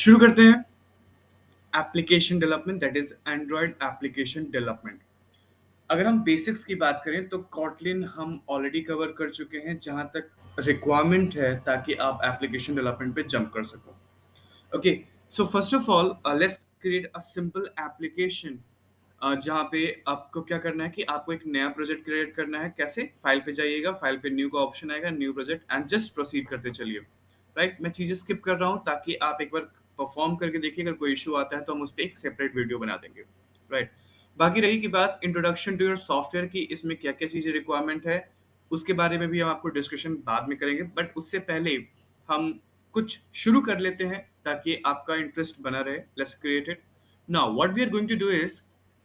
शुरू करते हैं application development that is Android application development. अगर हम बेसिक्स की बात करें तो कॉटलिन हम ऑलरेडी कवर कर चुके हैं जहां तक रिक्वायरमेंट है ताकि आप एप्लीकेशन डेवलपमेंट पे जंप कर सको। Okay, so first of all let's create a simple application. जहाँ पे आपको क्या करना है कि आपको एक नया प्रोजेक्ट क्रिएट करना है। कैसे? फाइल पे जाइएगा, फाइल पे न्यू का ऑप्शन आएगा, new project and just proceed करते चलिए। राइट, मैं चीजें स्किप कर रहा हूँ ताकि आप एक बार परफॉर्म करके देखिए। अगर कोई इशू आता है तो हम उस पर एक सेपरेट वीडियो बना देंगे। राइट, बाकी रही की बात इंट्रोडक्शन टू योर सॉफ्टवेयर की, इसमें क्या क्या चीजें रिक्वायरमेंट है उसके बारे में भी हम आपको डिस्कशन बाद में करेंगे। बट उससे पहले हम कुछ शुरू कर लेते हैं ताकि आपका इंटरेस्ट बना रहे। Let's create it now. What we are going to do is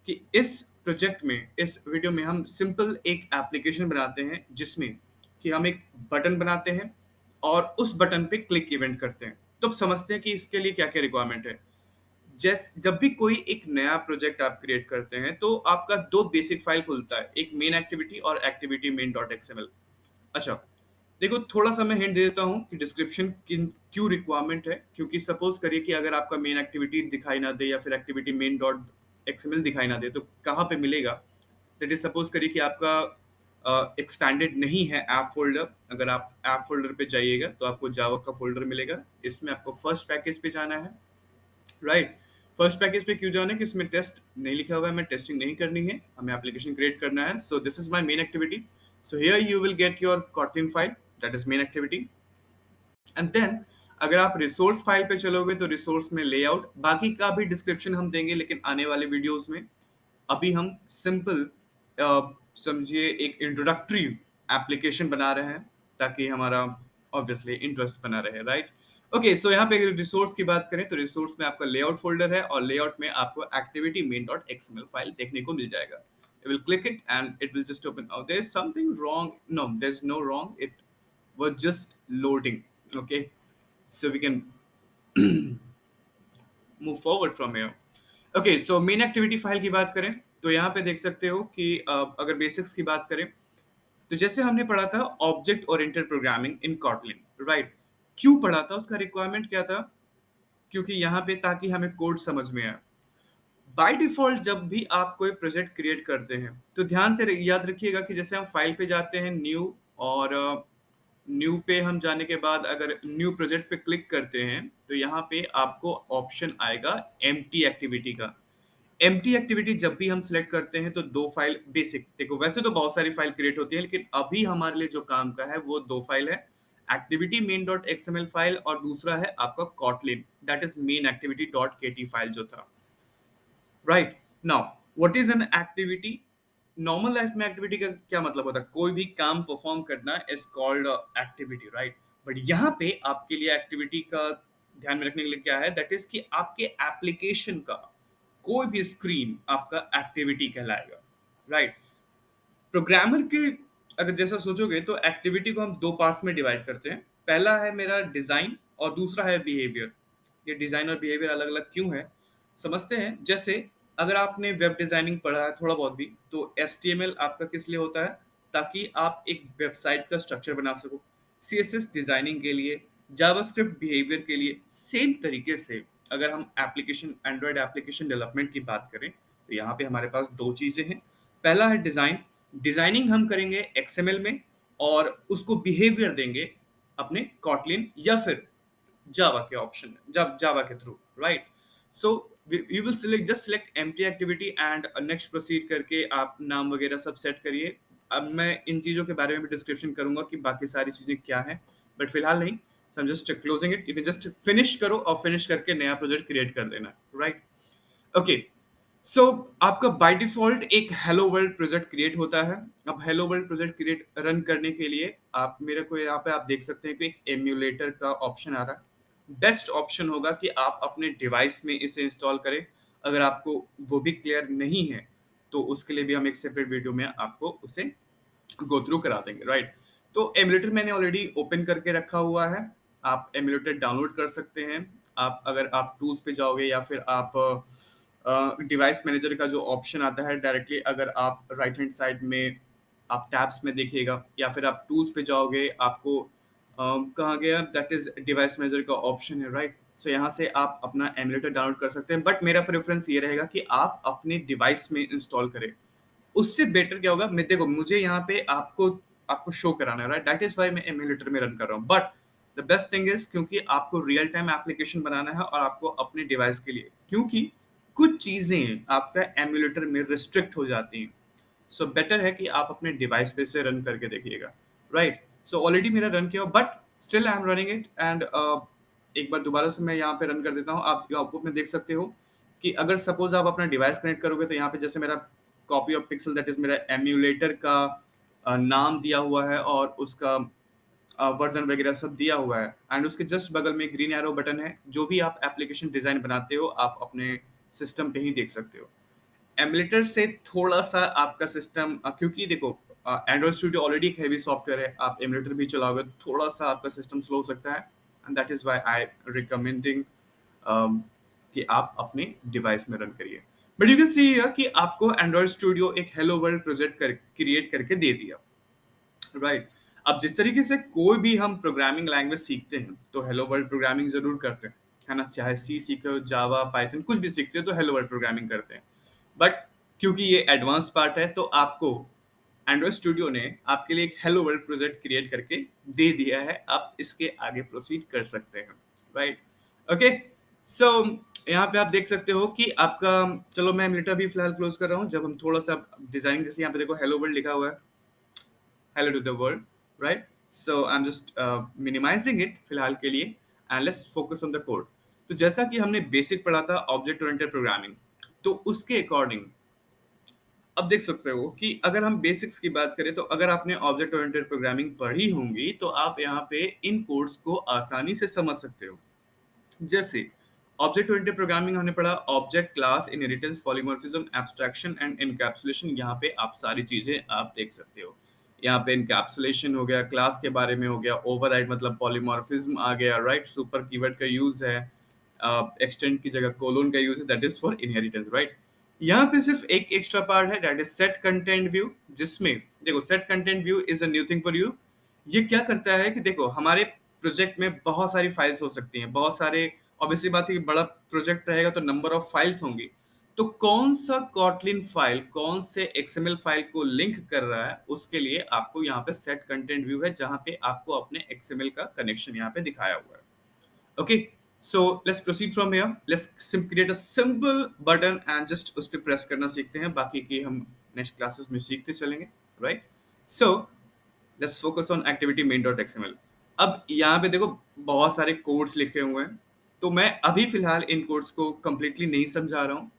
कि इस प्रोजेक्ट में, इस वीडियो में हम सिंपल एक एप्लीकेशन बनाते हैं जिसमें कि हम एक बटन बनाते हैं और उस बटन पे क्लिक इवेंट करते हैं। तो अब समझते हैं कि इसके लिए क्या क्या रिक्वायरमेंट है। जब भी कोई एक नया प्रोजेक्ट आप क्रिएट करते हैं तो आपका दो बेसिक फाइल खुलता है, एक मेन एक्टिविटी और एक्टिविटी मेन डॉट एक्सएमएल। अच्छा, देखो थोड़ा सा मैं हिंट दे देता हूँ कि डिस्क्रिप्शन क्यों रिक्वायरमेंट है। क्योंकि सपोज करिए कि अगर आपका मेन एक्टिविटी दिखाई ना दे या फिर एक्टिविटी मेन डॉट एक्सएमएल दिखाई ना दे तो कहाँ पे मिलेगा। दैट इज सपोज करिए कि आपका एक्सपैंडेड नहीं है ऐप फोल्डर। अगर आप ऐप फोल्डर पे जाइएगा तो आपको जावा का फोल्डर मिलेगा। इसमें आपको फर्स्ट पैकेज पे जाना है। राइट, फर्स्ट पैकेज पे क्यों जाना है कि इसमें टेस्ट नहीं लिखा हुआ है, हमें टेस्टिंग नहीं करनी है, हमें एप्लीकेशन क्रिएट करना है। So this is my main activity. So here you will get your Kotlin file that is main activity. And then अगर आप रिसोर्स फाइल पे चलोगे तो रिसोर्स में लेआउट बाकी का भी डिस्क्रिप्शन हम देंगे लेकिन आने वाले वीडियोस में। अभी हम सिंपल समझिए एक इंट्रोडक्टरी एप्लीकेशन बना रहे हैं ताकि हमारा ऑब्वियसली इंटरेस्ट बना रहे। राइट, ओके, सो यहाँ पे अगर रिसोर्स की बात करें तो रिसोर्स में आपका लेआउट फोल्डर है और लेआउट में आपको activity main dot XML file देखने को मिल जाएगा। You will click it and it will just open. Oh, there's something wrong. No, there's no wrong. It was just loading. Okay, so we can move forward from here. Okay, so main activity file की बात करें तो यहाँ पे देख सकते हो कि अगर बेसिक्स की बात करें तो जैसे हमने पढ़ा था object oriented programming in Kotlin. Right, क्यों पढ़ा था, उसका रिक्वायरमेंट क्या था? क्योंकि यहाँ पे ताकि हमें कोड समझ में आए। बाय डिफॉल्ट जब भी आप कोई प्रोजेक्ट क्रिएट करते हैं तो ध्यान से याद रखिएगा कि जैसे हम फाइल पे जाते हैं न्यू, और न्यू पे हम जाने के बाद अगर न्यू प्रोजेक्ट पे क्लिक करते हैं तो यहाँ पे आपको ऑप्शन आएगा एम्प्टी एक्टिविटी का। एम्प्टी एक्टिविटी जब भी हम सिलेक्ट करते हैं तो दो फाइल बेसिक, देखो वैसे तो बहुत सारी फाइल क्रिएट होती है लेकिन अभी हमारे लिए जो काम का है वो दो फाइल है, activity main dot XML file और दूसरा है आपका Kotlin that is main activity dot KT file जो था। Right, now what is an activity? Normal life में एक्टिविटी का क्या मतलब होता है? कोई भी काम परफॉर्म करना is called activity. Right, but यहाँ पे आपके लिए एक्टिविटी का ध्यान में रखने के लिए क्या है, दैट इज कि आपके एप्लीकेशन का कोई भी स्क्रीन आपका एक्टिविटी कहलाएगा। राइट, प्रोग्रामर के अगर जैसा सोचोगे तो एक्टिविटी को हम दो पार्ट्स में डिवाइड करते हैं। पहला है मेरा डिजाइन और दूसरा है बिहेवियर। ये डिजाइन और बिहेवियर अलग अलग क्यों है समझते हैं। जैसे अगर आपने वेब डिजाइनिंग पढ़ा है थोड़ा बहुत भी तो HTML आपका किस लिए होता है? ताकि आप एक वेबसाइट का स्ट्रक्चर बना सको। CSS डिजाइनिंग के लिए, जावास्क्रिप्ट बिहेवियर के लिए। सेम तरीके से अगर हम एप्लीकेशन एंड्रॉयड एप्लीकेशन डेवलपमेंट की बात करें तो यहाँ पे हमारे पास दो चीजें हैं। पहला है डिजाइन, डिजाइनिंग हम करेंगे XML में और उसको बिहेवियर देंगे अपने कॉटलिन या फिर जावा के ऑप्शन जब जावा के through. Right, so you will select just select empty activity and next proceed करके आप नाम वगैरह सब सेट करिए। अब मैं इन चीजों के बारे में भी डिस्क्रिप्शन करूंगा कि बाकी सारी चीजें क्या है, बट फिलहाल नहीं। So I am just closing it. You can just finish करो और फिनिश करके नया प्रोजेक्ट क्रिएट कर देना। राइट, ओके, सो आपका बाय डिफॉल्ट एक हेलो वर्ल्ड प्रोजेक्ट क्रिएट होता है। अब hello world project create run करने के लिए आप मेरे को यहाँ पे आप देख सकते हैं कि एक एम्यूलेटर का ऑप्शन आ रहा है। बेस्ट ऑप्शन होगा कि आप अपने डिवाइस में इसे इंस्टॉल करें। अगर आपको वो भी क्लियर नहीं है तो उसके लिए भी हम एक सेपरेट वीडियो में आपको उसे गो थ्रू करा देंगे। राइट, तो एमुलेटर मैंने ऑलरेडी ओपन करके रखा हुआ है। आप एमुलेटर डाउनलोड कर सकते हैं। आप अगर आप टूल्स पे जाओगे या फिर आप डिवाइस मैनेजर का जो ऑप्शन आता है डायरेक्टली, अगर आप राइट हैंड साइड में आप टैब्स में देखिएगा या फिर आप टूल्स पे जाओगे आपको कहाँ गया, दैट इज डिवाइस मैनेजर का ऑप्शन है। राइट, सो यहाँ से आप अपना एमुलेटर डाउनलोड कर सकते हैं, बट मेरा प्रेफ़रेंस ये रहेगा कि आप अपने डिवाइस में इंस्टॉल करें। उससे बेटर क्या होगा, मैं देखो मुझे यहाँ पे आपको आपको शो कराना है, राइट? दैट इज़ व्हाई मैं एमुलेटर में रन कर रहा हूँ। But the best thing is, क्योंकि आपको रियल टाइम एप्लीकेशन बनाना है और आपको अपने डिवाइस के लिए, क्योंकि कुछ चीज़ें आपका एमुलेटर में रिस्ट्रिक्ट हो जाती हैं। सो बेटर है कि आप अपने डिवाइस पे से रन करके देखिएगा, राइट? सो ऑलरेडी मेरा रन किया, but still I am running it and एक बार दोबारा से मैं यहाँ पे रन कर देता हूँ। आप आउटपुट में देख सकते हो कि अगर सपोज़ आप अपना डिवाइस कनेक्ट करोगे, तो यहाँ पे जैसे मेरा copy of pixel, that is मेरा एम्यूलेटर का नाम दिया हुआ है और उसका वर्ज़न वगैरह सब दिया हुआ है, एंड उसके जस्ट बगल में ग्रीन एरो बटन है। जो भी आप एप्लीकेशन डिज़ाइन बनाते हो, आप अपने सिस्टम पे ही देख सकते हो। एमुलेटर से थोड़ा-सा आपका सिस्टम, क्योंकि देखो एंड्रॉइड स्टूडियो ऑलरेडी एक हेवी सॉफ्टवेयर है, आप एमुलेटर भी चलाओगे तो थोड़ा-सा आपका सिस्टम स्लो हो सकता है, and that is why I recommending कि आप अपने डिवाइस में रन करिए। But you can see here कि आपको एंड्रॉइड स्टूडियो एक हेलो वर्ल्ड प्रोजेक्ट क्रिएट करके दे दिया, राइट? अब जिस तरीके से कोई भी हम प्रोग्रामिंग लैंग्वेज सीखते हैं, तो हेलो वर्ल्ड प्रोग्रामिंग ज़रूर करते हैं, है ना? चाहे सी सीखे हो, जावा, पाइथन कुछ भी सीखते हो तो हेलो वर्ल्ड प्रोग्रामिंग करते हैं। बट क्योंकि ये एडवांस पार्ट है, तो आपको एंड्रॉइड स्टूडियो ने आपके लिए एक हेलो वर्ल्ड प्रोजेक्ट क्रिएट करके दे दिया है। आप इसके आगे प्रोसीड कर सकते हैं, राइट? ओके, सो यहाँ पे आप देख सकते हो कि आपका, चलो मैं एमुलेटर भी फिलहाल क्लोज कर रहा हूँ। जब हम थोड़ा सा डिजाइनिंग, जैसे यहाँ पे देखो हेलो वर्ल्ड लिखा हुआ है, hello to the world, right? So I'm just minimizing it फिलहाल के लिए, and let's focus on the code. तो जैसा कि हमने बेसिक पढ़ा था ऑब्जेक्ट ओरिएंटेड प्रोग्रामिंग, तो उसके अकॉर्डिंग अब देख सकते हो कि अगर हम बेसिक्स की बात करें, तो अगर आपने ऑब्जेक्ट ओरिएंटेड प्रोग्रामिंग पढ़ी होंगी, तो आप यहाँ पे इन कोड्स को आसानी से समझ सकते हो। जैसे ऑब्जेक्ट ओरिएंटेड प्रोग्रामिंग हमने पढ़ा, object, class, inheritance, polymorphism, abstraction and encapsulation. यहाँ पे आप सारी चीजें आप देख सकते हो। यहाँ पे एनकैप्सुलेशन हो गया, क्लास के बारे में हो गया, ओवरराइड मतलब पॉलीमॉर्फिज्म आ गया, राइट? सुपर कीवर्ड का यूज है, एक्सटेंड की जगह कोलोन का यूज है, that is for inheritance, right? यहाँ पे सिर्फ एक एक्स्ट्रा पार्ट है, that is set content view, जिसमें देखो set content view is a new thing for you. ये क्या करता है कि देखो हमारे प्रोजेक्ट में बहुत सारी फाइल्स हो सकती हैं, बहुत सारे, ऑब्वियसली बात है कि बड़ा प्रोजेक्ट रहेगा तो नंबर ऑफ फाइल्स होंगी। तो कौन सा कॉटलिन फाइल कौन से एक्सएमएल फाइल को लिंक कर रहा है, उसके लिए आपको यहाँ पे सेट कंटेंट व्यू है, जहां पे आपको अपने एक्सएमएल का कनेक्शन यहाँ पे दिखाया हुआ है। Okay, so let's proceed from here. Let's create a simple button and just उस पर प्रेस करना सीखते हैं, बाकी की हम नेक्स्ट क्लासेस में सीखते चलेंगे, right? So let's focus on activity main dot XML. अब यहाँ पे देखो बहुत सारे कोड्स लिखे हुए हैं, तो मैं अभी फिलहाल इन कोड्स को कंप्लीटली नहीं समझा रहा हूँ।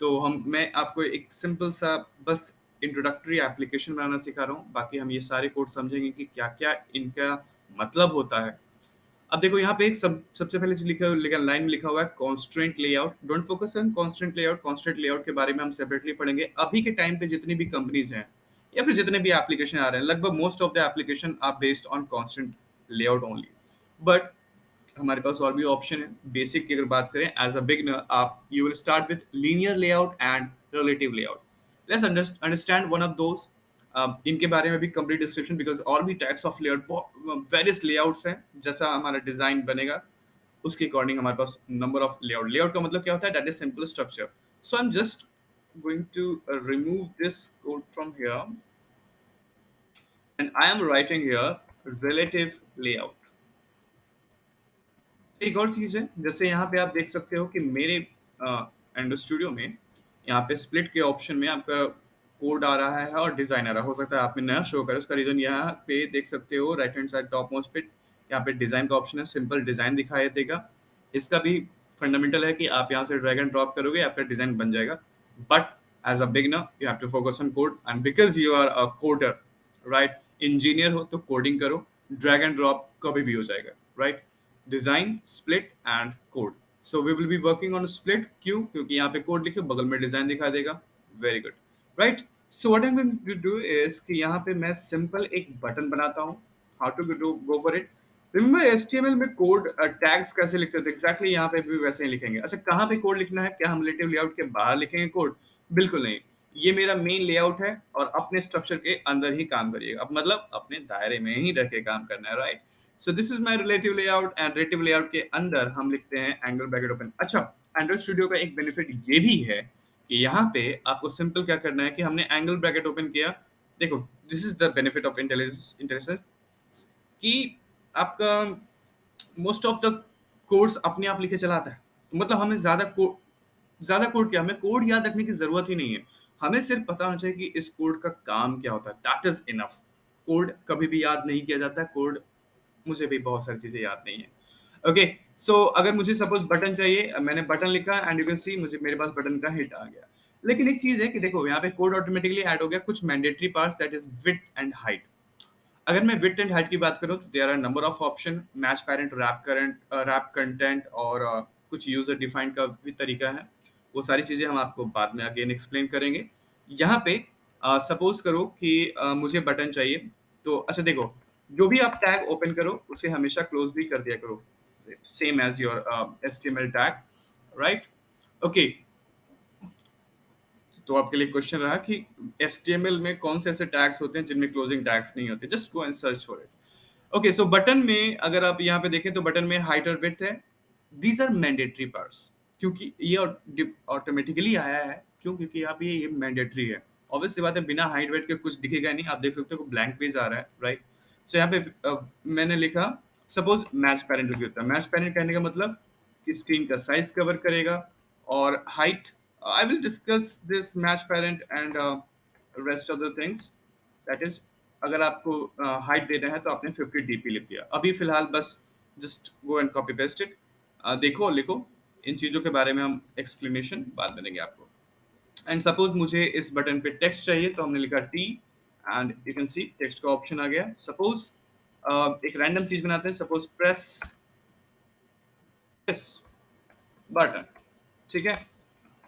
तो हम मैं आपको एक सिंपल सा बस इंट्रोडक्टरी एप्लीकेशन बनाना सिखा रहा हूँ, बाकी हम ये सारे कोड समझेंगे कि क्या क्या इनका मतलब होता है। अब देखो यहाँ पे एक सबसे पहले जो लिखा लाइन में लिखा हुआ है constraint layout. Don't focus on constraint layout, constraint layout के बारे में हम सेपरेटली पढ़ेंगे। अभी के टाइम पे जितनी भी कंपनीज हैं या फिर जितने भी एप्लीकेशन आ रहे हैं, लगभग most of the application are based on constraint layout only. But हमारे पास और भी ऑप्शन है। बेसिक की अगर बात करें, एज अ बिगनर आप you will start with linear layout and relative layout. Let's understand one of those. इनके बारे में भी कंप्लीट डिस्क्रिप्शन, बिकॉज और भी types of layout, various layouts हैं। जैसा हमारा डिजाइन बनेगा उसके अकॉर्डिंग हमारे पास नंबर ऑफ लेआउट। लेआउट का मतलब क्या होता है? That is simple structure. So I am just going to remove this code from here, and I am writing here relative layout। एक और चीज़ है, जैसे यहाँ पे आप देख सकते हो कि मेरे एंड्रॉइड स्टूडियो में यहाँ पे स्प्लिट के ऑप्शन में आपका कोड आ रहा है और डिज़ाइन आ रहा है। हो सकता है आप में नया शो करे, उसका रीज़न यहाँ पे देख सकते हो right hand side top most पे यहाँ पे डिज़ाइन का ऑप्शन है, सिंपल डिज़ाइन दिखाई देगा। इसका भी फंडामेंटल है कि आप यहाँ से ड्रैग एंड ड्रॉप करोगे, आपका डिज़ाइन बन जाएगा। But as a beginner you have to focus on code, and because you are a coder, right? Engineer हो तो कोडिंग करो, ड्रैग एंड ड्रॉप कभी भी हो जाएगा, right? Design, split and code. So we will be working on split. क्यों? क्योंकि यहाँ पे कोड लिखे, बगल में डिजाइन दिखा देगा। Very good, right? So what I am going to do is कि यहाँ पे मैं सिंपल एक बटन बनाता हूँ। How to do go for it. Remember HTML में कोड टैग्स कैसे लिखते थे, एग्जैक्टली यहाँ पे भी वैसे ही लिखेंगे। अच्छा, कहाँ पे कोड लिखना है? क्या हम रिलेटिव लेआउट के बाहर लिखेंगे कोड? बिल्कुल नहीं। ये मेरा मेन लेआउट है और अपने स्ट्रक्चर के अंदर ही काम करिएगा। अब मतलब अपने दायरे में ही रह के काम करना है, right? So this is my relative layout, and relative layout के अंदर हम लिखते हैं एंगल ब्रैकेट ओपन। अच्छा, एंड्रॉइड स्टूडियो का एक बेनिफिट ये भी है कि यहाँ पे आपको सिंपल क्या करना है कि हमने एंगल ब्रैकेट ओपन किया। देखो, this is the benefit of intelligence कि आपका मोस्ट ऑफ द कोड्स अपने आप लिखे चलाता है। तो मतलब हमें ज्यादा कोड क्या, हमें कोड याद रखने की जरूरत ही नहीं है। हमें सिर्फ पता होना चाहिए कि इस कोड का काम क्या होता है, दैट इज इनफ। कोड कभी भी याद नहीं किया जाता है। कोड, मुझे भी बहुत सारी चीजें याद नहीं है। ओके, सो अगर मुझे सपोज बटन चाहिए, मैंने बटन लिखा एंड यू कैन सी मुझे मेरे पास बटन का हिट आ गया। लेकिन एक चीज है कि देखो यहाँ पे कोड ऑटोमेटिकली ऐड हो गया कुछ mandatory parts, that is width and height. अगर मैं विड्थ एंड हाइट की बात करूं तो there are number of option, match parent, wrap content, और कुछ यूजर डिफाइंड का भी तरीका है। वो सारी चीजें हम आपको बाद में अगेन एक्सप्लेन करेंगे। यहाँ पे सपोज करो कि मुझे बटन चाहिए, तो अच्छा देखो, जो भी आप टैग ओपन करो उसे हमेशा क्लोज भी कर दिया करो, same as your HTML tag, right? Okay, तो आपके लिए क्वेश्चन रहा कि HTML में कौन से ऐसे टैग्स होते हैं जिनमें क्लोजिंग टैग्स नहीं होते। Just go and search for it. Okay, so button में अगर आप यहाँ पे देखें तो बटन में हाइट और विड्थ है। दीज आर मैंडेटरी पार्ट्स, क्योंकि ये ऑटोमेटिकली आया है। क्यों? क्योंकि यहाँ पे ये मैंडेटरी है। ऑब्वियस सी बात है, बिना हाइट वेट के कुछ दिखेगा नहीं। आप देख सकते हो ब्लैंक पेज आ रहा है, राइट? सो यहाँ पे मैंने लिखा, सपोज मैच पैरेंट लिख देता है। मैच पैरेंट कहने का मतलब कि स्क्रीन का साइज कवर करेगा, और height, I will discuss this match parent and rest of the things, that is अगर आपको हाइट देना है तो आपने 50 डीपी लिख दिया। अभी फिलहाल बस just go and copy paste it. देखो, लिखो, इन चीजों के बारे में हम एक्सप्लेनेशन बाद में देंगे आपको। एंड सपोज मुझे इस बटन पे टेक्स्ट चाहिए, तो हमने लिखा T, and you can see text का ऑप्शन आ गया। सपोज एक रैंडम चीज बनाते हैं, सपोज प्रेस दिस बटन, ठीक है?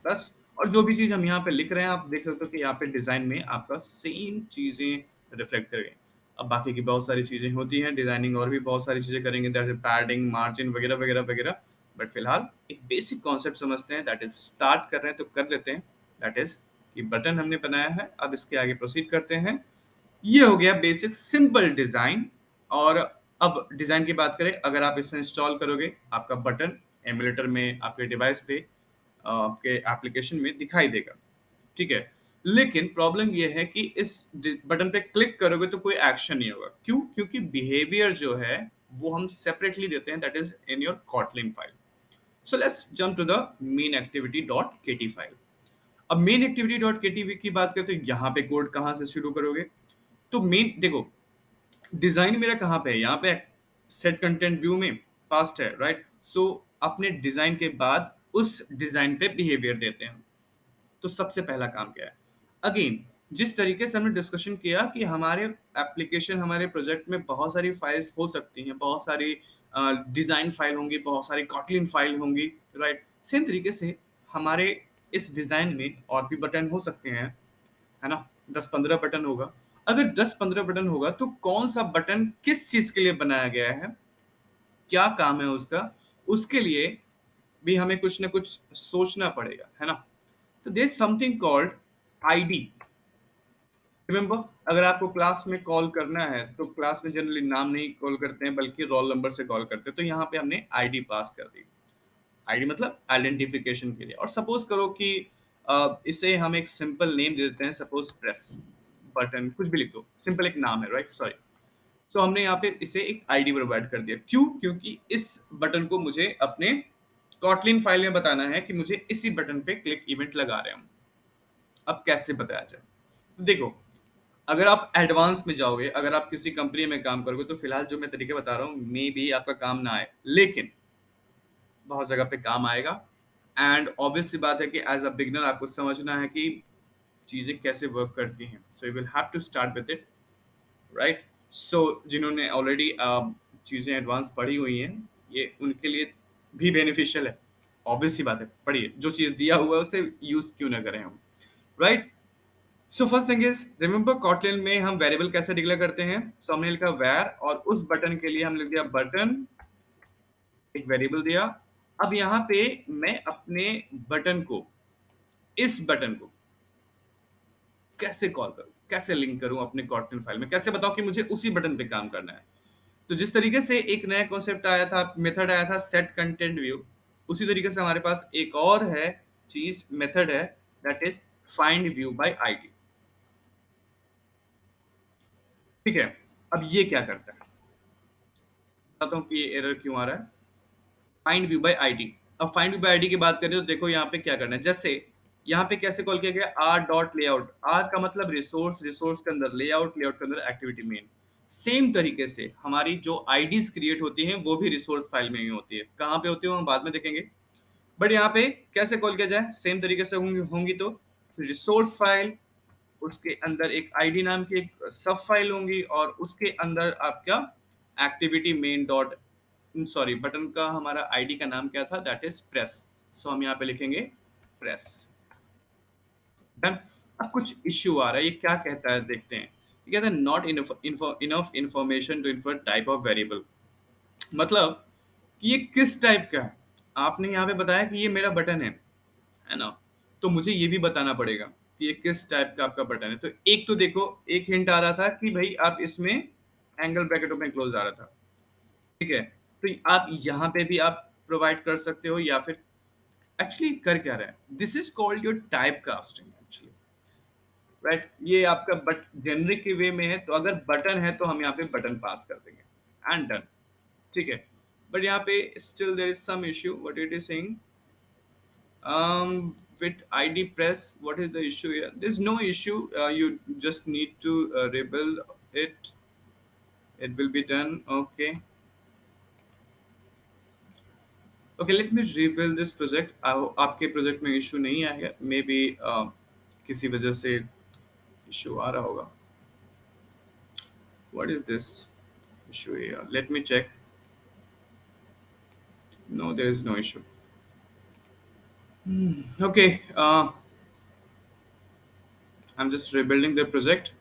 बस। और जो भी चीज हम यहाँ पे लिख रहे हैं, आप देख सकते हो कि यहाँ पे डिजाइन में आपका सेम चीजें रिफ्लेक्ट कर गई। अब बाकी की बहुत सारी चीजें होती हैं डिजाइनिंग, और भी बहुत सारी चीजें करेंगे, दैट इज पैडिंग, मार्जिन वगैरह वगैरह वगैरह। बट फिलहाल एक बेसिक कॉन्सेप्ट समझते हैं, दैट इज स्टार्ट कर रहे हैं तो कर लेते हैं। दैट इज कि बटन हमने बनाया है, अब इसके आगे प्रोसीड करते हैं। ये हो गया बेसिक सिंपल डिजाइन। और अब डिजाइन की बात करें, अगर आप इसे इंस्टॉल करोगे, आपका बटन एमुलेटर में आपके डिवाइस पे आपके एप्लीकेशन में दिखाई देगा, ठीक है? लेकिन प्रॉब्लम ये है कि इस बटन पे क्लिक करोगे तो कोई एक्शन नहीं होगा। क्यों? क्योंकि बिहेवियर जो है वो हम सेपरेटली देते हैं, that is in your Kotlin file. So let's jump to the main activity dot KT file. अब मेन एक्टिविटी डॉट केटी की बात करें तो यहाँ पे कोड कहाँ से शुरू करोगे? तो मेन देखो, डिजाइन मेरा कहाँ पे है? यहाँ पे सेट कंटेंट व्यू में पास्ट है, राइट? सो अपने डिजाइन के बाद उस डिजाइन पे बिहेवियर देते हैं। तो सबसे पहला काम क्या है? अगेन, जिस तरीके से हमने डिस्कशन किया कि हमारे एप्लीकेशन, हमारे प्रोजेक्ट में बहुत सारी फाइल्स हो सकती हैं, बहुत सारी डिजाइन फाइल होंगी, बहुत सारी कॉटलिन फाइल होंगी, राइट? सेम तरीके से हमारे इस डिजाइन में और भी बटन हो सकते हैं, है ना? 10-15 बटन होगा। अगर 10-15 बटन होगा तो कौन सा बटन किस चीज के लिए बनाया गया है, क्या काम है उसका, उसके लिए भी हमें कुछ ना कुछ सोचना पड़ेगा, है ना? तो there is something called ID. Remember, अगर आपको क्लास में कॉल करना है तो क्लास में जनरली नाम नहीं कॉल करते हैं बल्कि रोल नंबर से कॉल करते हैं। तो यहाँ पे हमने आईडी पास कर दी। आईडी मतलब आइडेंटिफिकेशन के लिए। और सपोज करो कि इसे हम एक सिंपल नेम दे देते हैं, सपोज प्रेस बटन, कुछ भी लिख दो, सिंपल एक नाम है, राइट? सॉरी। सो हमने यहाँ पे इसे एक आईडी प्रोवाइड कर दिया। क्यों? क्योंकि इस बटन को मुझे अपने कॉटलिन फाइल में बताना है कि मुझे इसी बटन पे क्लिक इवेंट लगा रहे हैं। अब कैसे बताया जाए? तो देखो, अगर आप एडवांस में जाओगे, अगर आप किसी कंपनी में काम करोगे, तो फिलहाल जो मैं तरीके बता रहा हूँ मे भी आपका काम ना आए, लेकिन बहुत जगह पे काम आएगा। एंड ऑब्वियस सी बात है कि एज अ बिगनर आपको समझना है कि चीजें कैसे वर्क करती हैं। So you will have to start with it, right? So जिन्होंने ऑलरेडी चीजें एडवांस पढ़ी हुई हैं, ये उनके लिए भी बेनिफिशियल है। ऑब्वियस सी बात है, पढ़िए, जो चीज दिया हुआ है उसे यूज क्यों ना करें हम, right? So first thing is remember, Kotlin में हम वेरिएबल कैसे डिक्लेयर करते हैं? सो हमने लिखा वैर, और उस बटन के लिए हमने लिख दिया बटन, एक वेरिएबल दिया। अब यहाँ पे मैं अपने बटन को, इस बटन को कैसे कॉल करूं, कैसे लिंक करूं अपने कॉटलिन फाइल में, कैसे बताऊं कि मुझे उसी बटन पे काम करना है? तो जिस तरीके से एक नया कॉन्सेप्ट आया था, मेथड आया था सेट कंटेंट व्यू, उसी तरीके से हमारे पास एक और है चीज, मेथड है, that is find view bye ID. ठीक है, अब ये क्या करता है, बताता हूँ कि ये एरर क्यों आ रहा है। Find view bye ID. अब फाइंड व्यू बाय आईडी की बात करें तो देखो यहाँ पे क्या करना है। जैसे यहाँ पे कैसे कॉल किया गया, आर डॉट लेआउट, आर का मतलब रिसोर्स, रिसोर्स के अंदर लेआउट, लेआउट के अंदर एक्टिविटी मेन। सेम तरीके से हमारी जो आईडीज क्रिएट होती हैं वो भी रिसोर्स फाइल में ही होती है। कहाँ पे होती है वो हम बाद में देखेंगे, बट यहाँ पे कैसे कॉल किया जाए, सेम तरीके से होंगी तो रिसोर्स फाइल, उसके अंदर एक आईडी नाम की एक सब फाइल होंगी, और उसके अंदर आपका activity main dot, sorry button का हमारा आईडी का नाम क्या था, दैट इज प्रेस। सो हम यहाँ पे लिखेंगे प्रेस। डन। अब कुछ इश्यू आ रहा है, ये क्या कहता है देखते हैं। ये कहता है not enough information to infer type of variable. मतलब कि ये किस टाइप का है। आपने यहाँ पे बताया कि ये मेरा बटन है ना, तो मुझे ये भी बताना पड़ेगा कि ये किस टाइप का आपका बटन है। तो एक तो देखो, एक हिंट आ रहा था कि भाई आप इसमें एंगल ब्रैकेट ओपन क्लोज आ रहा था, ठीक है। तो आप यहाँ पे भी आप प्रोवाइड कर सकते हो, या फिर एक्चुअली कर क्या रहा है, this is called your type casting actually, right. ये आपका बट जेनरिक के वे में है, तो अगर बटन है तो हम यहाँ पे बटन पास कर देंगे एंड डन, ठीक है। बट यहाँ पे still there is some issue, what it is saying, with id press, what is the issue here? There's no issue, you just need to rebuild it, it will be done, okay. Okay, let me rebuild this project. आपके project में issue नहीं आएगा, may be किसी वजह से issue आ रहा होगा। What is this issue here? Let me check. No, there is no issue. Okay, I'm just rebuilding the project.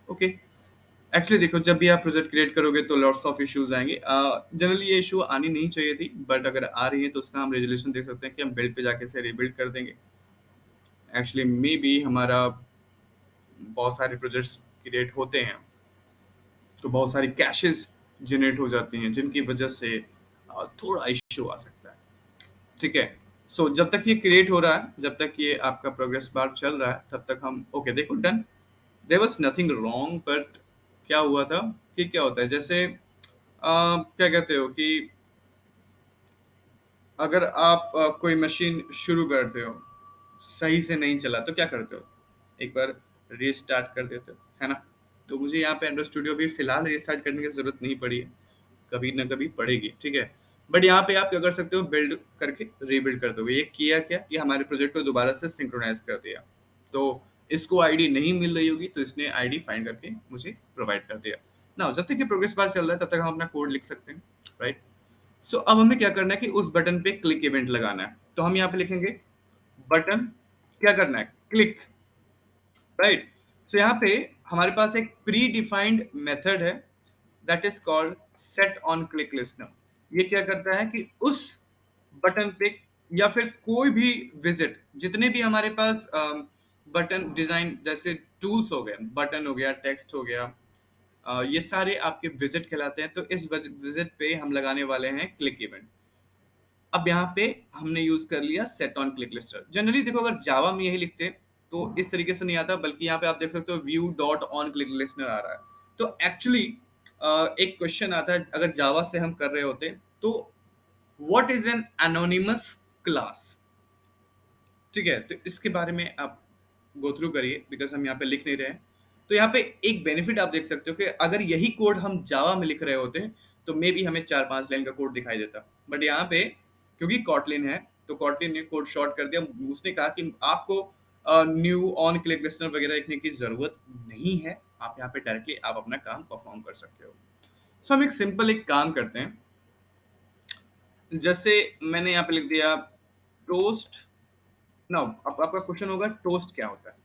Okay. Actually देखो, जब भी आप प्रोजेक्ट क्रिएट करोगे तो लॉट्स ऑफ इश्यूज आएंगे। जनरली ये इशू आनी नहीं चाहिए थी, बट अगर आ रही है तो उसका हम रेजोल्यूशन देख सकते हैं कि हम बिल्ड पे जाके से रिबिल्ड कर देंगे। एक्चुअली मे बी हमारा बहुत सारे प्रोजेक्ट्स क्रिएट होते हैं, तो बहुत सारी कैशेस जनरेट हो जाती हैं, जिनकी वजह से थोड़ा इशू आ सकता है, ठीक है। सो जब तक ये क्रिएट हो रहा है, जब तक ये आपका प्रोग्रेस बार चल रहा है, तब तक हम ओके देखो done, there was nothing wrong. But क्या हुआ था कि क्या होता है, जैसे क्या कहते हो कि अगर आप कोई मशीन शुरू करते हो, सही से नहीं चला तो क्या करते हो, एक बार रीस्टार्ट कर देते हो, है ना। तो मुझे यहाँ पे एंड्रॉइड स्टूडियो भी फिलहाल रीस्टार्ट करने की जरूरत नहीं पड़ी है, कभी ना कभी पड़ेगी, ठीक है। बट यहाँ पे आप क्या कर सकते हो, बिल्ड करके रीबिल्ड कर दोगे। ये किया क्या कि हमारे प्रोजेक्ट को दोबारा से सिंक्रोनाइज कर दिया। तो इसको आईडी नहीं मिल रही होगी, तो इसने आईडी फाइंड करके मुझे प्रोवाइड कर दिया ना। जब तक ये प्रोग्रेस बार चल रहा है तब तक हम अपना कोड लिख सकते हैं, राइट। सो अब हमें क्या करना है कि उस बटन पे क्लिक इवेंट लगाना है। तो हम यहाँ पे लिखेंगे बटन, क्या करना है, क्लिक, राइट। सो यहाँ पे हमारे पास एक प्री डिफाइंड मेथड है, that is called set on click listener. ये क्या करता है कि उस बटन पे या फिर कोई भी विजिट, जितने भी हमारे पास बटन डिजाइन, जैसे टूल्स हो गए, बटन हो गया, टेक्स्ट हो गया, ये सारे आपके विजिट कहलाते हैं। तो इस विजिट पे हम लगाने वाले हैं क्लिक इवेंट। अब यहाँ पे हमने यूज कर लिया set on click listener. Generally देखो, अगर जावा में यही लिखते तो इस तरीके से नहीं आता, बल्कि यहाँ पे आप देख सकते हो view dot on click listener आ रहा है। तो एक्चुअली एक क्वेश्चन आता है, अगर जावा से हम कर रहे होते तो what is an anonymous class, ठीक है। तो इसके बारे में आप गो थ्रू करिए, बिकॉज हम यहाँ पे लिख नहीं रहे हैं। तो यहाँ पे एक बेनिफिट आप देख सकते हो कि अगर यही कोड हम जावा में लिख रहे होते तो मे बी हमें 4-5 लाइन का कोड दिखाई देता। बट यहाँ पे क्योंकि कॉटलिन है, तो कॉटलिन ने कोड शॉर्ट कर दिया। उसने कहा कि आपको न्यू ऑन क्लिक लिस्टनर वगैरह लिखने की जरूरत नहीं है, आप यहाँ पे डायरेक्टली आप अपना काम परफॉर्म कर सकते हो। सो हम एक सिंपल एक काम करते हैं, जैसे मैंने यहाँ पे लिख दिया टोस्ट। नाउ अब आपका क्वेश्चन होगा टोस्ट क्या होता है।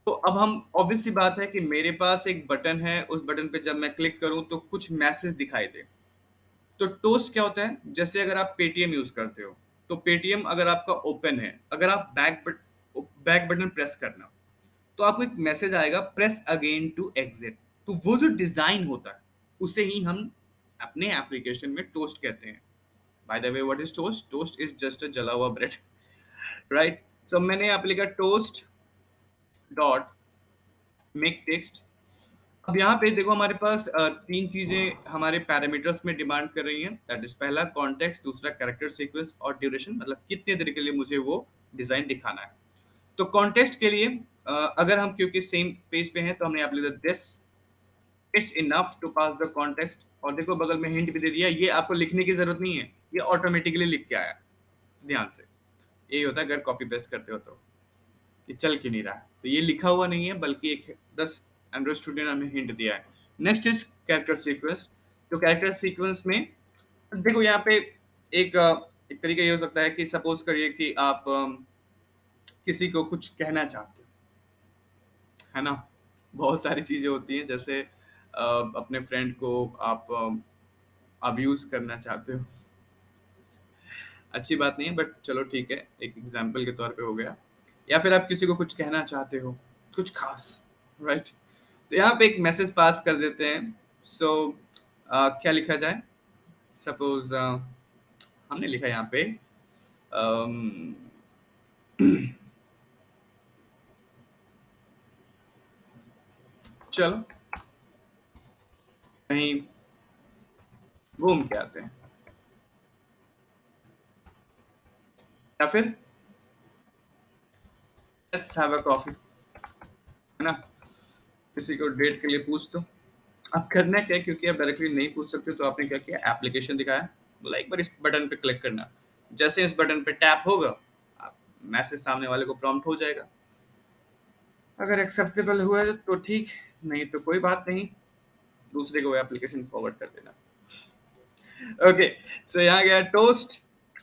तो अब हम ऑब्वियस सी बात है कि मेरे पास एक बटन है, उस बटन पे जब मैं क्लिक करूं तो कुछ मैसेज दिखाई दे। तो टोस्ट क्या होता है, जैसे अगर आप पेटीएम यूज करते हो, तो पेटीएम अगर आपका ओपन है, अगर आप बैक बटन प्रेस करना, तो आपको एक मैसेज आएगा प्रेस अगेन टू एग्जिट। तो वो जो डिजाइन होता है उसे ही हम अपने एप्लीकेशन में टोस्ट कहते हैं। By the way what is toast? Toast is just a जला हुआ ब्रेड, राइट? सो मैंने यहाँ पे लिखा टोस्ट डॉट मेक टेक्स्ट। अब यहाँ पे देखो हमारे पास तीन चीजें हमारे पैरामीटर्स में डिमांड कर रही हैं, दैट इज पहला कॉन्टेक्स्ट, दूसरा कैरेक्टर सीक्वेंस और ड्यूरेशन, मतलब कितने देर के लिए मुझे वो डिजाइन दिखाना है। तो कॉन्टेक्स्ट के लिए अगर हम क्योंकि सेम पेज पे हैं तो हमने यहाँ पे लिखा this it's enough to pass the context. और देखो बगल में हिंट भी दे दिया, ये आपको लिखने की जरूरत नहीं है, ये ऑटोमेटिकली लिख के आया। ध्यान से, यही होता है अगर कॉपी पेस्ट करते हो तो, कि चल क्यों नहीं रहा है, तो ये लिखा हुआ नहीं है बल्कि एक 10 एंड्रॉइड स्टूडेंट हमें हिंट दिया है। Next is character sequence. तो कैरेक्टर सीक्वेंस में देखो यहाँ पे एक एक तरीका ये हो सकता है कि सपोज करिए कि आप किसी को कुछ कहना चाहते हो, है ना? बहुत सारी चीजें होती हैं, जैसे अपने फ्रेंड को आप अब्यूज करना चाहते हो। अच्छी बात नहीं है बट चलो ठीक है, एक एग्जाम्पल के तौर पे हो गया। या फिर आप किसी को कुछ कहना चाहते हो, कुछ खास, राइट? तो यहाँ पे एक मैसेज पास कर देते हैं। सो क्या लिखा जाए? सपोज हमने लिखा यहाँ पे अम, चलो कहीं घूम के आते हैं, या फिर लेट्स हैव अ कॉफी, है ना? किसी को डेट के लिए पूछ दो। अब करना क्या है, क्योंकि आप डायरेक्टली नहीं पूछ सकते तो आपने क्या किया, एप्लीकेशन दिखाया, बोला एक बार इस बटन पे क्लिक करना। जैसे इस बटन पे टैप होगा, आप मैसेज सामने वाले को प्रॉम्प्ट हो जाएगा। अगर एक्सेप्टेबल हुआ है तो ठीक, नहीं तो कोई बात नहीं, दूसरे को एप्लीकेशन फॉरवर्ड कर देना। ओके, सो यहाँ गया टोस्ट।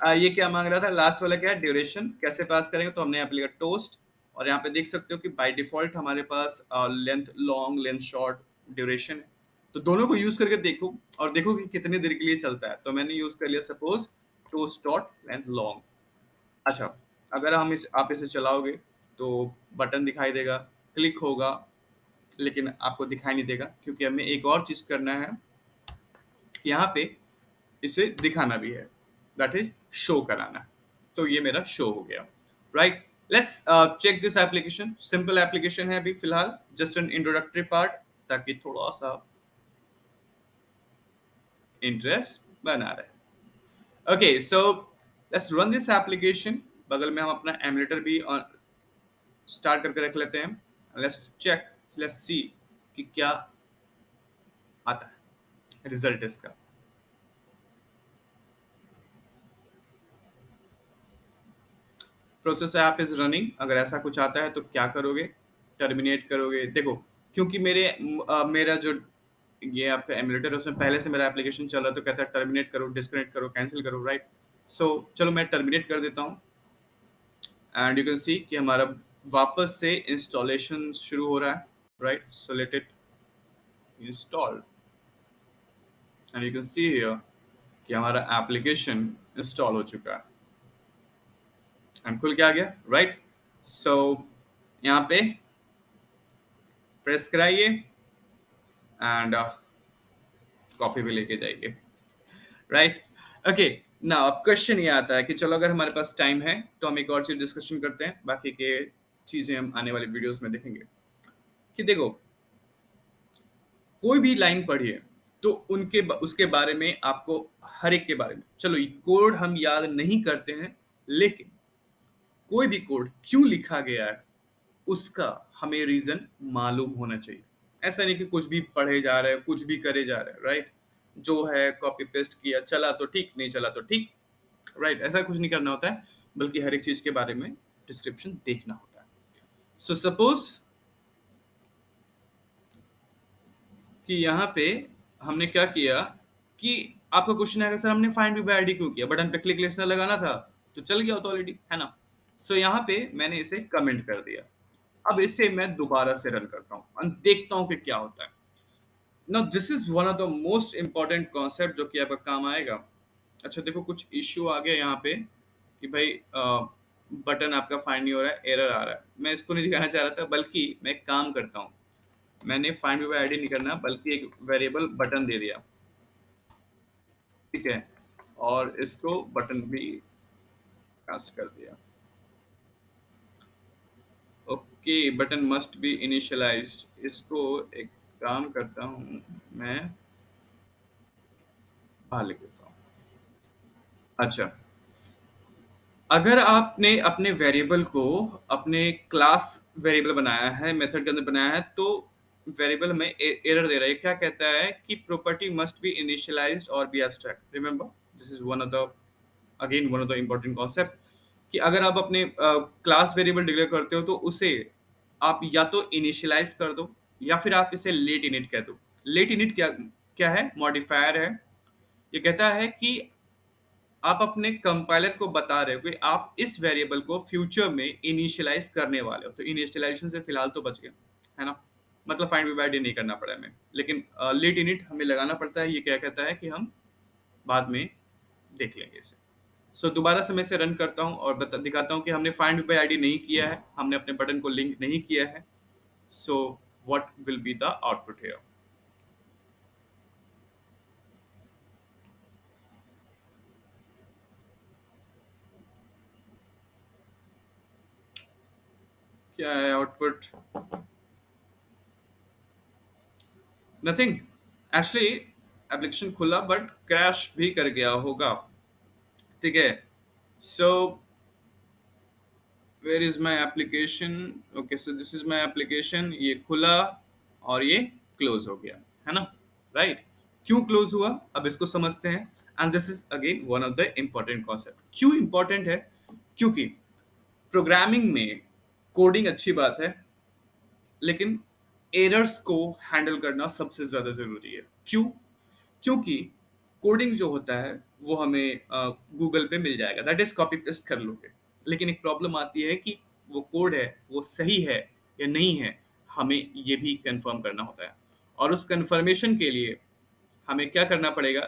ये क्या मांग रहा था? लास्ट वाला क्या है? ड्यूरेशन कैसे पास करेंगे? तो हमने यहाँ पे लिखा टोस्ट, और यहाँ पे देख सकते हो कि बाय डिफॉल्ट हमारे पास length long, length short, duration है। तो दोनों को यूज करके देखो और देखो कि कितने देर के लिए चलता है। तो मैंने यूज कर लिया suppose toast dot length long. अच्छा, अगर आप इसे चलाओगे तो बटन दिखाई देगा, क्लिक होगा, लेकिन आपको दिखाई नहीं देगा क्योंकि हमें एक और चीज करना है, यहाँ पे इसे दिखाना भी है, दैट इज शो कराना। तो ये मेरा शो हो गया, right? Let's check this application. Simple application है अभी फिलहाल, जस्ट एन इंट्रोडक्टरी पार्ट, ताकि थोड़ा सा इंटरेस्ट बना रहे। Okay, so let's run this application. बगल में हम अपना एमुलेटर भी स्टार्ट करके रख लेते हैं। लेट्स चेक, लेट्स सी कि क्या आता है रिजल्ट इसका। Process app is running. अगर ऐसा कुछ आता है तो क्या करोगे? टर्मिनेट करोगे। देखो, क्योंकि मेरा जो ये आपका एमुलेटर है उसमें पहले से मेरा एप्लीकेशन चल रहा है, तो कहता है टर्मिनेट करो, डिस्कनेक्ट करो, कैंसिल करो, राइट? सो चलो मैं टर्मिनेट कर देता हूँ, एंड यू कैन सी कि हमारा वापस से इंस्टॉलेशन शुरू हो रहा है, right? So let it install, and you can see here कि हमारा एप्लीकेशन इंस्टॉल हो चुका है एंड खुल के आ गया, राइट? सो यहाँ पे प्रेस कराइए एंड कॉफी भी लेके जाइए, राइट? ओके, ना अब क्वेश्चन ये आता है कि चलो अगर हमारे पास टाइम है तो हम एक और चीज डिस्कशन करते हैं, बाकी के चीजें हम आने वाले वीडियोस में देखेंगे। कि देखो, कोई भी लाइन पढ़िए तो उसके बारे में आपको, हर एक के बारे में, चलो कोड हम याद नहीं करते हैं, लेकिन कोई भी कोड क्यों लिखा गया है उसका हमें रीजन मालूम होना चाहिए। ऐसा नहीं कि कुछ भी पढ़े जा रहे हैं, कुछ भी करे जा रहे हैं, राइट? जो है कॉपी पेस्ट किया, चला तो ठीक, नहीं चला तो ठीक, राइट? ऐसा कुछ नहीं करना होता है, बल्कि हर एक चीज के बारे में डिस्क्रिप्शन देखना होता है। सो सपोज कि यहाँ पे हमने क्या किया कि आपका क्वेश्चन आएगा, सर हमने फाइंड बाय आईडी क्यों किया? बटन पे क्लिक लिस्टनर लगाना था तो चल गया तो ऑलरेडी, है ना? सो यहाँ पे मैंने इसे कमेंट कर दिया। अब इसे मैं दोबारा से रन करता हूँ और देखता हूँ कि क्या होता है। Now this is one of the most important concept जो कि आपका काम आएगा। अच्छा देखो, कुछ इश्यू आ गया यहाँ पे कि भाई बटन आपका फाइंड नहीं हो रहा है, एरर आ रहा है। मैं इसको नहीं दिखाना चाह रहा था, बल्कि मैं एक काम करता हूँ, मैंने फाइंड बाय आईडी नहीं करना बल्कि एक वेरिएबल बटन दे दिया। ठीक है, और इसको बटन भी कास्ट कर दिया। Okay, button must be initialised, इसको एक काम करता हूँ मैं, बाहर लिख देता हूँ। अच्छा, अगर आपने अपने वेरिएबल को अपने क्लास वेरिएबल बनाया है, मेथड के अंदर बनाया है, तो वेरिएबल में एरर दे रहा है। क्या कहता है कि प्रॉपर्टी मस्ट बी इनिशियलाइज्ड और be abstract. Remember, this is one of the, again one of the important concept, कि अगर आप अपने क्लास वेरिएबल डिक्लेयर करते हो तो उसे आप या तो इनिशियलाइज कर दो या फिर आप इसे लेट इनिट कह दो। लेट इनिट क्या क्या है? मॉडिफायर है। ये कहता है कि आप अपने कंपाइलर को बता रहे हो कि आप इस वेरिएबल को फ्यूचर में इनिशियलाइज करने वाले हो, तो इनिशियलाइजेशन से फिलहाल तो बच गए, है ना? मतलब फाइंड बाय बाय नहीं करना पड़ा हमें, लेकिन लेट इनिट हमें लगाना पड़ता है। ये क्या कहता है कि हम बाद में देख लेंगे इसे। सो दोबारा से मैं इसे रन करता हूँ और दिखाता हूँ कि हमने फाइंड बाय आईडी नहीं किया है, हमने अपने बटन को लिंक नहीं किया है। So what will be the output here? क्या है आउटपुट? नथिंग। एक्चुअली एप्लीकेशन खुला बट क्रैश भी कर गया होगा। ठीक है, so where is my application? Okay, so this is my application, ये खुला और ये क्लोज हो गया, है ना? राइट, क्यों क्लोज हुआ अब इसको समझते हैं। And this is again one of the important concept. क्यों इंपॉर्टेंट है? क्योंकि प्रोग्रामिंग में कोडिंग अच्छी बात है, लेकिन एरर्स को हैंडल करना सबसे ज्यादा जरूरी है। क्यों? क्योंकि कोडिंग जो होता है वो हमें गूगल पे मिल जाएगा, दैट इज कॉपी पेस्ट कर लोगे। लेकिन एक प्रॉब्लम आती है कि वो कोड है वो सही है या नहीं है, हमें ये भी कंफर्म करना होता है। और उस कंफर्मेशन के लिए हमें क्या करना पड़ेगा?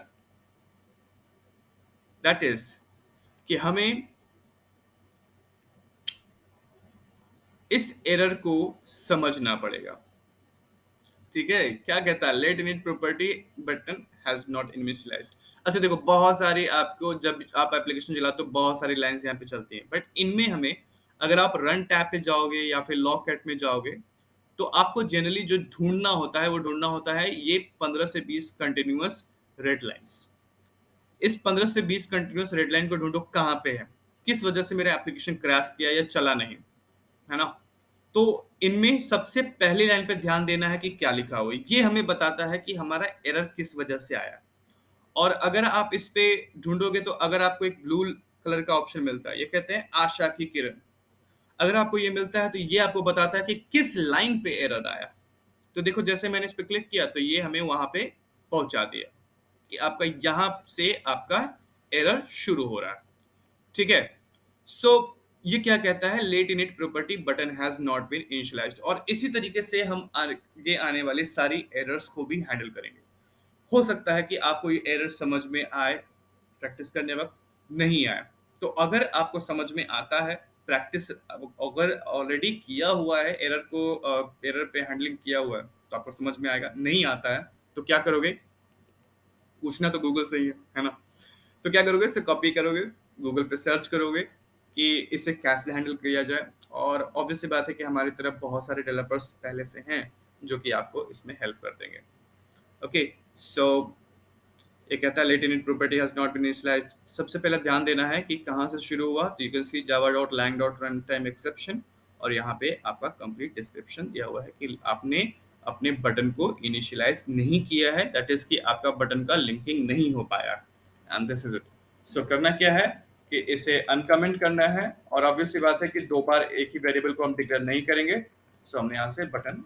दैट इज कि हमें इस एरर को समझना पड़ेगा। ठीक है, क्या कहता है? Lateinit property button has not initialized. अच्छा देखो, बहुत सारी आपको जब आप एप्लीकेशन चलाते हो बहुत सारी लाइंस यहाँ पे चलती हैं, बट इनमें हमें, अगर आप रन टैब पे जाओगे या फिर लॉग कैट में जाओगे, तो आपको जनरली जो ढूंढना होता है वो ढूंढना होता है ये 15 से 20 कंटिन्यूअस रेड लाइंस। इस 15 से 20 कंटिन्यूअस रेड लाइन को ढूंढो कहाँ पे है, किस वजह से मेरा एप्लीकेशन क्रैश किया या चला नहीं, है ना? तो इनमें सबसे पहली लाइन पे ध्यान देना है कि क्या लिखा हुआ है। ये हमें बताता है कि हमारा एरर किस वजह से आया। और अगर आप इस पे ढूंढोगे तो अगर आपको एक ब्लू कलर का ऑप्शन मिलता है, ये कहते हैं आशा की किरण। अगर आपको ये मिलता है तो ये आपको बताता है कि किस लाइन पे एरर आया। तो देखो, जैसे मैंने इस पे क्लिक किया तो ये हमें वहां पे पहुंचा दिया कि आपका यहां से आपका एरर शुरू हो रहा है। ठीक है, सो ये क्या कहता है? Lateinit property button has not been initialized. और इसी तरीके से हम आगे आने वाली सारी एरर्स को भी हैंडल करेंगे। हो सकता है कि आपको ये एरर समझ में आए, प्रैक्टिस करने वक्त नहीं आए। तो अगर आपको समझ में आता है, प्रैक्टिस अगर ऑलरेडी किया हुआ है, एरर को एरर पे हैंडलिंग किया हुआ है, तो आपको समझ में आएगा। नहीं आता है तो क्या करोगे? पूछना तो गूगल से ही है ना? तो क्या करोगे? इसे कॉपी करोगे, गूगल पे सर्च करोगे कि इसे कैसे हैंडल किया जाए। और ऑब्वियस सी बात है कि हमारी तरफ बहुत सारे डेवलपर्स पहले से हैं जो कि आपको इसमें हेल्प कर देंगे। ओके, सो ये कहता है lateinit property has not been initialized. सबसे पहले ध्यान देना है कि कहाँ से शुरू हुआ, तो you can see java.lang.runtime exception, और यहाँ पे आपका कंप्लीट डिस्क्रिप्शन दिया हुआ है कि आपने अपने बटन को इनिशियलाइज नहीं किया है, दैट इज कि आपका बटन का लिंकिंग नहीं हो पाया। And this is it. So करना क्या है कि इसे अनकमेंट करना है, और ऑब्वियस सी बात है कि दो बार एक ही वेरिएबल को हम डिक्लेयर नहीं करेंगे। सो हमने यहाँ से बटन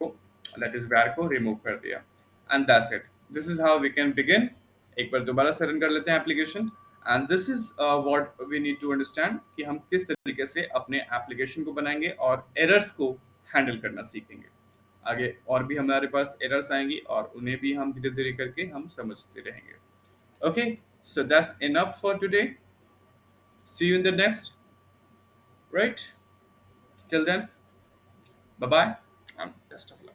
को, दैट इज var को रिमूव कर दिया। And that's it, this is how we can begin. एक बार दोबारा से रन कर लेते हैं application. And this is what we need to understand कि हम किस तरीके से अपने एप्लीकेशन को बनाएंगे और एरर्स को हैंडल करना सीखेंगे। आगे और भी हमारे पास एरर्स आएंगी और उन्हें भी हम धीरे धीरे करके हम समझते रहेंगे। Okay, so that's enough for today. See you in the next, right? Till then, bye bye and best of luck.